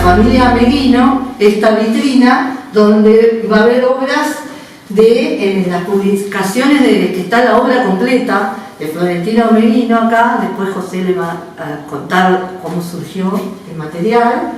familia Meguino esta vitrina donde va a haber obras de las publicaciones de que está la obra completa de Florentino Meguino acá. Después José le va a contar cómo surgió el material.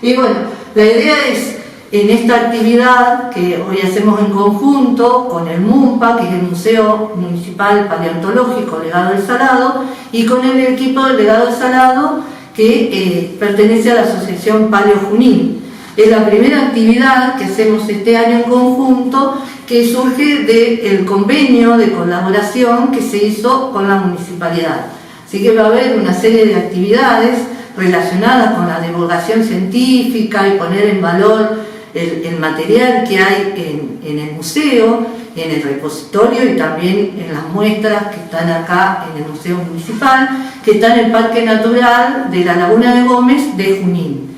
Y bueno, la idea es, en esta actividad que hoy hacemos en conjunto con el MUMPA, que es el Museo Municipal Paleontológico Legado del Salado, y con el equipo del Legado del Salado, que pertenece a la Asociación Paleo Junín. Es la primera actividad que hacemos este año en conjunto, que surge del convenio de colaboración que se hizo con la municipalidad. Así que va a haber una serie de actividades relacionadas con la divulgación científica y poner en valor el material que hay en el museo, en el repositorio y también en las muestras que están acá en el Museo Municipal, que está en el Parque Natural de la Laguna de Gómez de Junín.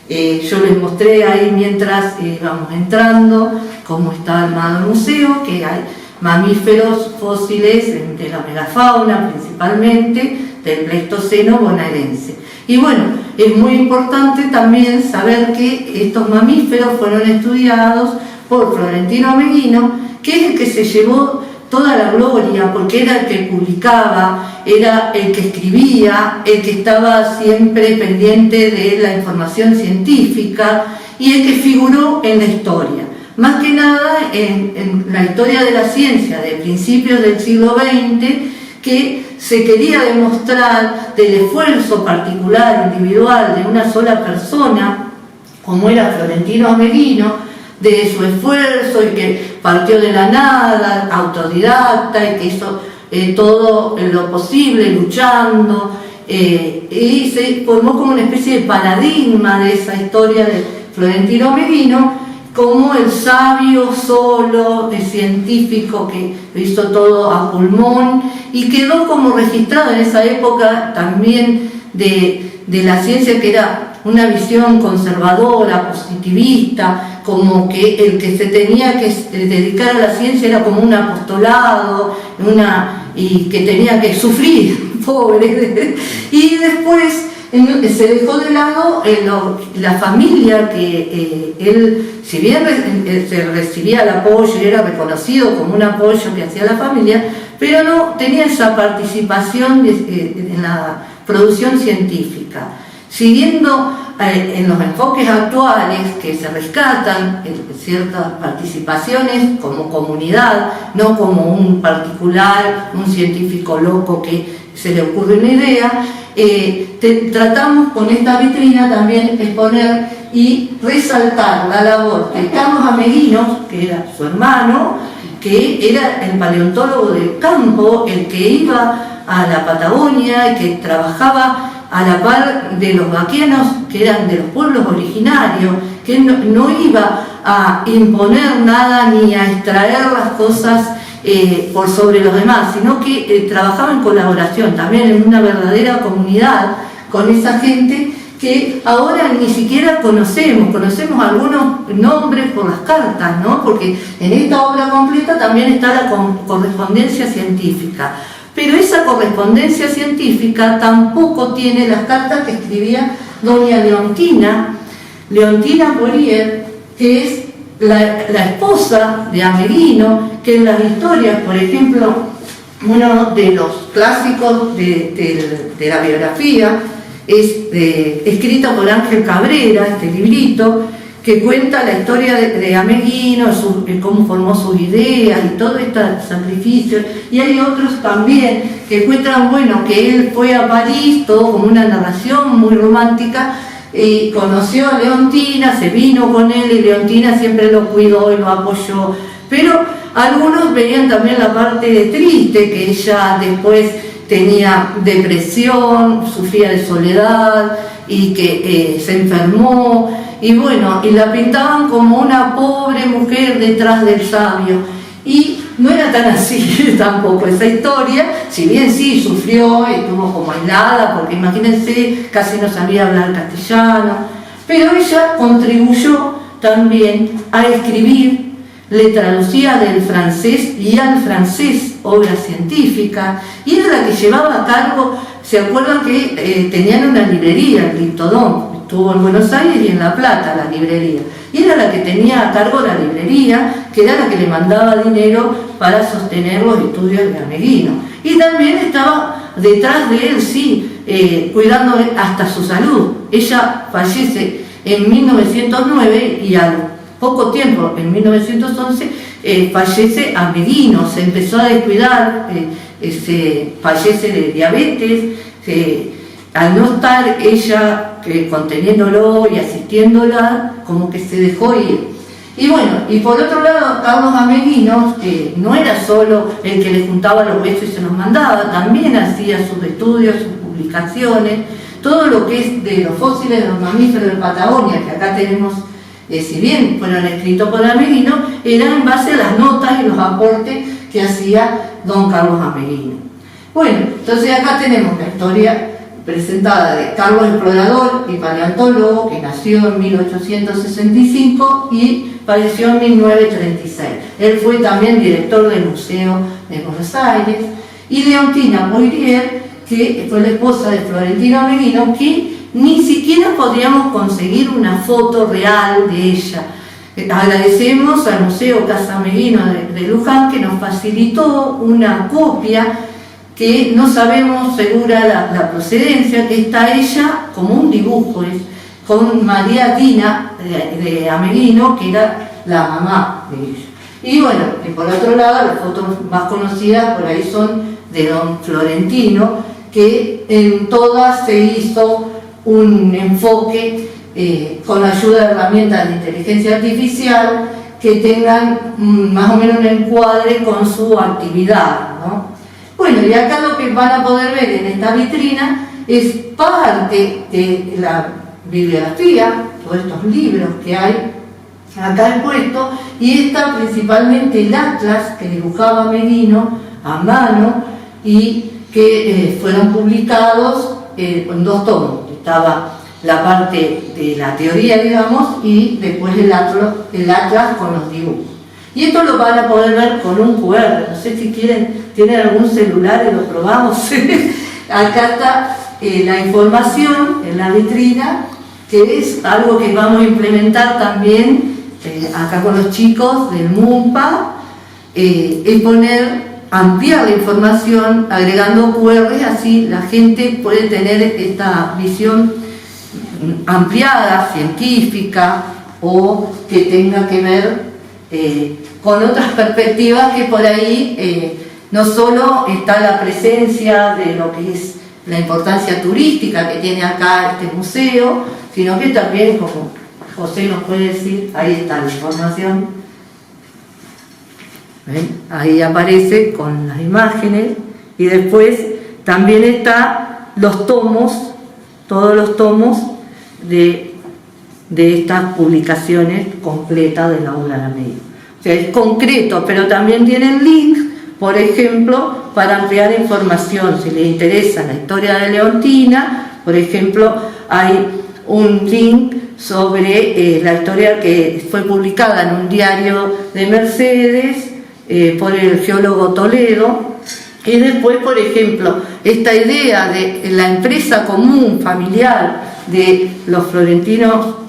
Yo les mostré ahí mientras íbamos entrando cómo está armado el museo, que hay mamíferos fósiles de la megafauna principalmente, del Pleistoceno bonaerense. Y bueno, es muy importante también saber que estos mamíferos fueron estudiados por Florentino Meguino, que es el que se llevó toda la gloria, porque era el que publicaba, era el que escribía, el que estaba siempre pendiente de la información científica y el que figuró en la historia. Más que nada en la historia de la ciencia de principios del siglo XX, que se quería demostrar del esfuerzo particular, individual, de una sola persona, como era Florentino Meguino, de su esfuerzo y que partió de la nada, autodidacta, y que hizo todo lo posible luchando, y se formó como una especie de paradigma de esa historia de Florentino Meguino, como el sabio solo, el científico que lo hizo todo a pulmón, y quedó como registrado en esa época también de la ciencia, que era una visión conservadora, positivista, como que el que se tenía que dedicar a la ciencia era como un apostolado, y que tenía que sufrir, pobre. Y después se dejó de lado la familia, que él, si bien se recibía el apoyo y era reconocido como un apoyo que hacía la familia, pero no tenía esa participación en la producción científica. Siguiendo en los enfoques actuales que se rescatan ciertas participaciones como comunidad, no como un particular, un científico loco que se le ocurre una idea, tratamos con esta vitrina también exponer y resaltar la labor de Carlos Ameguino, que era su hermano, que era el paleontólogo del campo, el que iba a la Patagonia y que trabajaba a la par de los vaquianos, que eran de los pueblos originarios, que no iba a imponer nada ni a extraer las cosas por sobre los demás, sino que trabajaba en colaboración, también en una verdadera comunidad con esa gente que ahora ni siquiera conocemos algunos nombres por las cartas, ¿no? Porque en esta obra completa también está la correspondencia científica. Pero esa correspondencia científica tampoco tiene las cartas que escribía doña Leontina Poirier, que es la esposa de Ameguino, que en las historias, por ejemplo, uno de los clásicos de la biografía es escrita por Ángel Cabrera, este librito, que cuenta la historia de Ameguino, cómo formó sus ideas y todo este sacrificio. Y hay otros también que cuentan, bueno, que él fue a París, todo como una narración muy romántica, y conoció a Leontina, se vino con él y Leontina siempre lo cuidó y lo apoyó. Pero algunos veían también la parte triste, que ella después tenía depresión, sufría de soledad y que se enfermó. Y bueno, y la pintaban como una pobre mujer detrás del sabio. Y no era tan así tampoco esa historia, si bien sí sufrió y estuvo como aislada, porque imagínense, casi no sabía hablar castellano, pero ella contribuyó también a escribir, le traducía del francés y al francés obras científicas, y era la que llevaba a cargo. ¿Se acuerdan que tenían una librería, el Liptodón? estuvo en Buenos Aires y en La Plata, la librería. Y era la que tenía a cargo la librería, que era la que le mandaba dinero para sostener los estudios de Ameghino. Y también estaba detrás de él, sí, cuidando hasta su salud. Ella fallece en 1909 y al poco tiempo, en 1911, fallece Ameghino, se empezó a descuidar, fallece de diabetes, al no estar ella conteniéndolo y asistiéndola, como que se dejó ir. Y bueno, y por otro lado, Carlos Ameghino no era solo el que le juntaba los huesos y se los mandaba, también hacía sus estudios, sus publicaciones, todo lo que es de los fósiles de los mamíferos de Patagonia, que acá tenemos, si bien fueron escritos por Ameghino, eran en base a las notas y los aportes que hacía don Carlos Ameghino. Bueno, entonces acá tenemos la historia presentada de Carlos Explorador y paleontólogo, que nació en 1865 y falleció en 1936. Él fue también director del Museo de Buenos Aires, y Leontina Poirier, que fue la esposa de Florentino Ameghino, que ni siquiera podríamos conseguir una foto real de ella. Agradecemos al Museo Casa Ameghino de Luján, que nos facilitó una copia que no sabemos segura la procedencia, que está ella como un dibujo, con María Dina de Ameghino, que era la mamá de ella. Y bueno, y por otro lado, las fotos más conocidas por ahí son de don Florentino, que en todas se hizo un enfoque con la ayuda de herramientas de inteligencia artificial que tengan más o menos un encuadre con su actividad, ¿no? Bueno, y acá lo que van a poder ver en esta vitrina es parte de la bibliografía, todos estos libros que hay acá expuestos, y está principalmente el atlas que dibujaba Ameghino a mano y que fueron publicados en 2 tomos. Estaba la parte de la teoría, digamos, y después el atlas con los dibujos. Y esto lo van a poder ver con un QR. No sé si tienen algún celular y lo probamos. Acá está la información en la vitrina, que es algo que vamos a implementar también acá con los chicos del MUMPA, es ampliar la información agregando QR, así la gente puede tener esta visión ampliada, científica, o que tenga que ver con otras perspectivas, que por ahí no solo está la presencia de lo que es la importancia turística que tiene acá este museo, sino que también, como José nos puede decir, ahí está la información. ¿Ven? Ahí aparece con las imágenes, y después también están los tomos, todos los tomos de estas publicaciones completas de la obra de Ameghino. O sea, es concreto, pero también tienen links, por ejemplo, para ampliar información. Si les interesa la historia de Leontina, por ejemplo, hay un link sobre la historia que fue publicada en un diario de Mercedes por el geólogo Toledo. Y después, por ejemplo, esta idea de la empresa común familiar de los Florentino,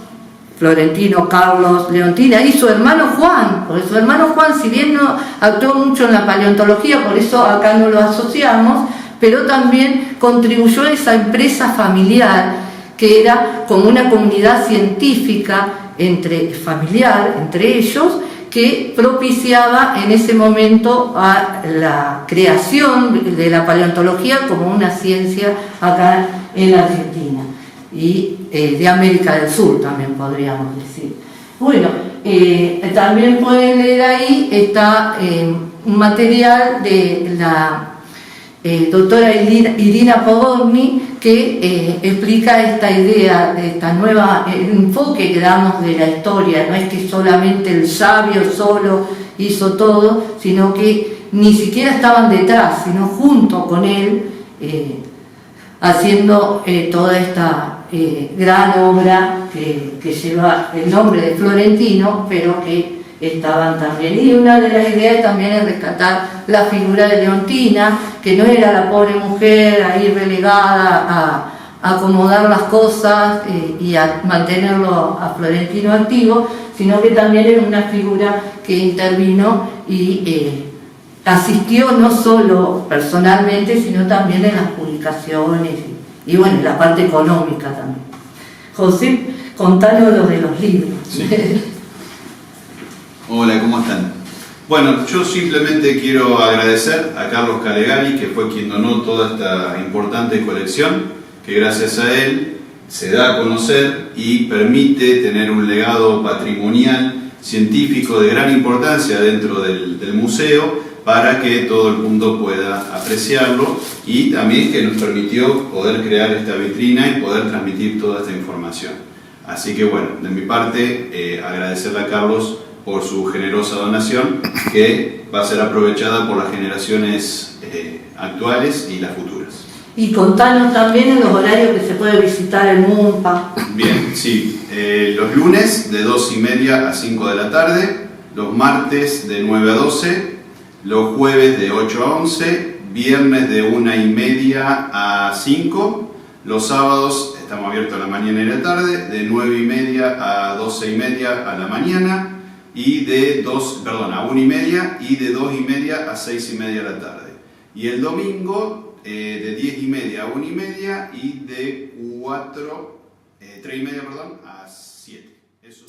Carlos, Leontina y su hermano Juan, porque su hermano Juan, si bien no actuó mucho en la paleontología, por eso acá no lo asociamos, pero también contribuyó a esa empresa familiar, que era como una comunidad científica familiar entre ellos, que propiciaba en ese momento a la creación de la paleontología como una ciencia acá en la Argentina y de América del Sur, también podríamos decir. Bueno, también pueden leer ahí, está un material de la doctora Irina Podolny, que explica esta idea de esta nueva enfoque que damos de la historia. No es que solamente el sabio solo hizo todo, sino que ni siquiera estaban detrás, sino junto con él, haciendo toda esta gran obra que lleva el nombre de Florentino, pero que estaban también. Y una de las ideas también es rescatar la figura de Leontina, que no era la pobre mujer ahí relegada acomodar las cosas y a mantenerlo a Florentino activo, sino que también era una figura que intervino y asistió no solo personalmente, sino también en las publicaciones y bueno, la parte económica también. José, contanos lo de los libros. Sí. Hola, ¿cómo están? Bueno, yo simplemente quiero agradecer a Carlos Calegari, que fue quien donó toda esta importante colección, que gracias a él se da a conocer y permite tener un legado patrimonial científico de gran importancia dentro del museo, para que todo el mundo pueda apreciarlo, y también que nos permitió poder crear esta vitrina y poder transmitir toda esta información. Así que bueno, de mi parte, agradecerle a Carlos por su generosa donación, que va a ser aprovechada por las generaciones actuales y las futuras. Y contanos también en los horarios que se puede visitar el MUNPA. Bien, sí. Los lunes de 2:30 a 5 de la tarde, los martes de 9 a 12, los jueves de 8 a 11, viernes de 1:30 a 5, los sábados estamos abiertos a la mañana y la tarde, de 9:30 a 12:30 a la mañana, y a 1:30, y de 2:30 a 6:30 a la tarde. Y el domingo de 10:30 a 1:30 y de 3:30 a 7. Eso.